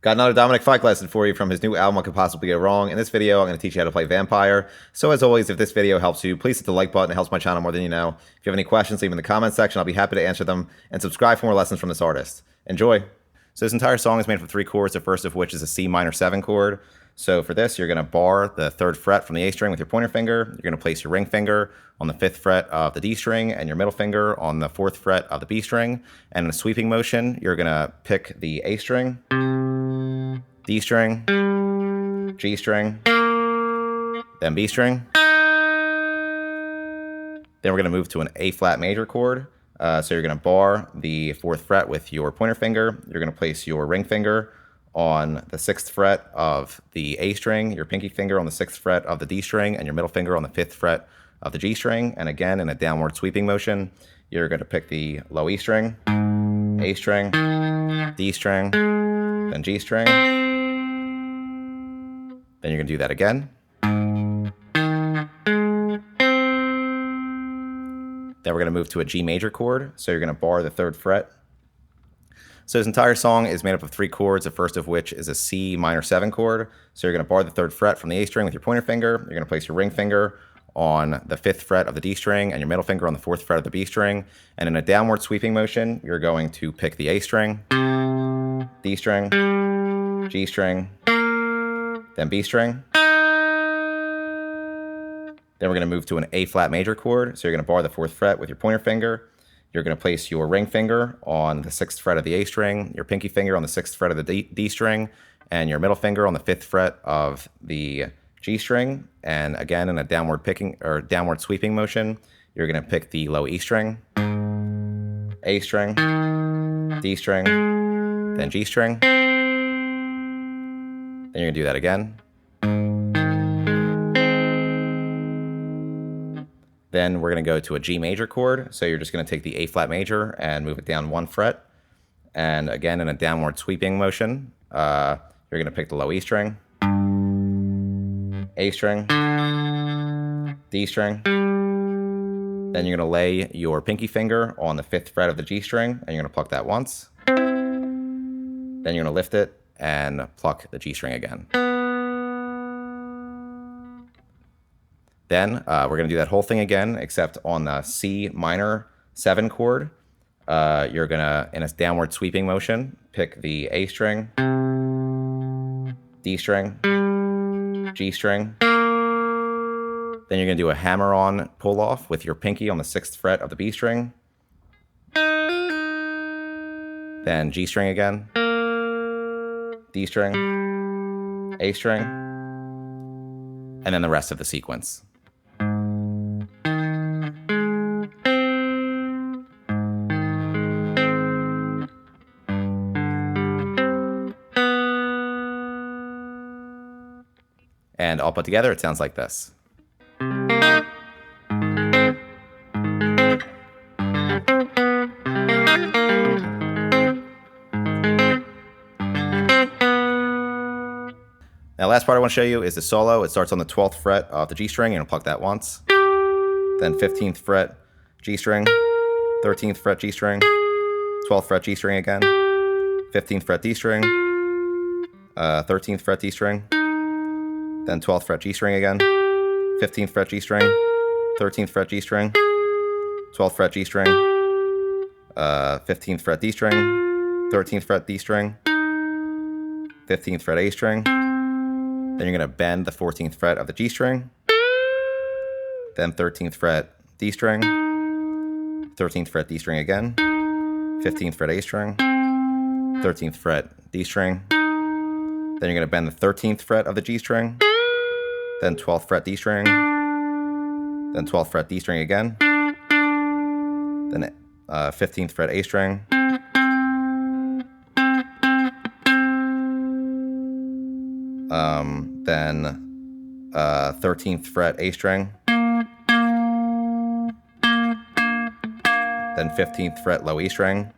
Got another Dominic Fike lesson for you from his new album, What Could Possibly Go Wrong. In this video, I'm going to teach you how to play Vampire. So as always, if this video helps you, please hit the like button. It helps my channel more than you know. If you have any questions, leave them in the comments section. I'll be happy to answer them. And subscribe for more lessons from this artist. Enjoy. So this entire song is made up of 3 chords, the first of which is a C minor 7 chord. So for this, you're going to bar the 3rd fret from the A string with your pointer finger. You're going to place your ring finger on the 5th fret of the D string and your middle finger on the 4th fret of the B string. And in a sweeping motion, you're going to pick the A string, D string, G string, then B string. Then we're going to move to an A flat major chord. So you're going to bar the 4th fret with your pointer finger. You're going to place your ring finger on the 6th fret of the A string, your pinky finger on the 6th fret of the D string, and your middle finger on the 5th fret of the G string. And again, in a downward sweeping motion, you're going to pick the low E string, A string, D string, then G string. Then you're going to do that again. Then we're going to move to a G major chord. So you're going to bar the 3rd fret. So this entire song is made up of 3 chords, the first of which is a C minor 7 chord. So you're going to bar the 3rd fret from the A string with your pointer finger. You're going to place your ring finger on the 5th fret of the D string and your middle finger on the 4th fret of the B string. And in a downward sweeping motion, you're going to pick the A string, D string, G string, then B string. Then we're going to move to an A flat major chord. So you're going to bar the 4th fret with your pointer finger. You're going to place your ring finger on the 6th fret of the A string, your pinky finger on the 6th fret of the D string, and your middle finger on the 5th fret of the G string. And again, in a downward sweeping motion, you're going to pick the low E string, A string, D string, then G string. Then you're going to do that again. Then we're going to go to a G major chord. So you're just going to take the A flat major and move it down 1 fret. And again, in a downward sweeping motion, you're going to pick the low E string, A string, D string. Then you're going to lay your pinky finger on the 5th fret of the G string, and you're going to pluck that once. Then you're going to lift it and pluck the G string again. Then we're going to do that whole thing again, except on the C minor 7 chord. You're going to, in a downward sweeping motion, pick the A string, D string, G string. Then you're going to do a hammer-on pull-off with your pinky on the 6th fret of the B string. Then G string again, D string, A string, and then the rest of the sequence. And all put together, it sounds like this. Now, last part I want to show you is the solo. It starts on the 12th fret of the G string. You're going to pluck that once. Then 15th fret G string, 13th fret G string, 12th fret G string again, 15th fret D string, 13th fret D string, then 12th fret G string again, 15th fret G string, 13th fret G string, 12th fret G string, 15th fret D string, 13th fret D string, 15th fret A string. Then you're going to bend the 14th fret of the G string, then 13th fret D string, 13th fret D string again, 15th fret A string, 13th fret D string. Then you're going to bend the 13th fret of the G string, then 12th fret D string, then 12th fret D string again, then 15th fret A string, then 13th fret A string, then 15th fret low E string,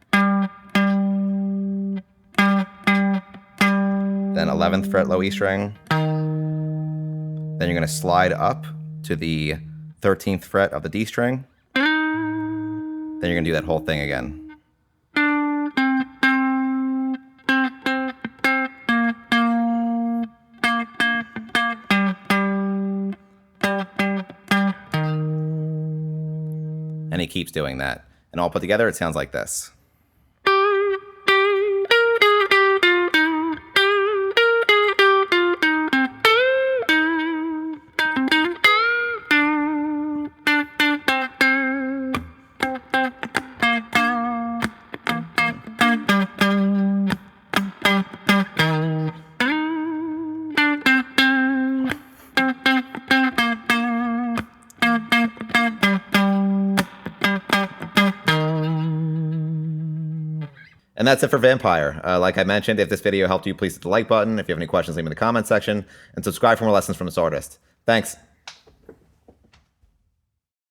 then 11th fret low E string. Then you're going to slide up to the 13th fret of the D string. Then you're going to do that whole thing again. he keeps doing that. And all put together, it sounds like this. And that's it for Vampire. Like I mentioned, if this video helped you, please hit the like button. If you have any questions, leave them in the comment section. And subscribe for more lessons from this artist. Thanks.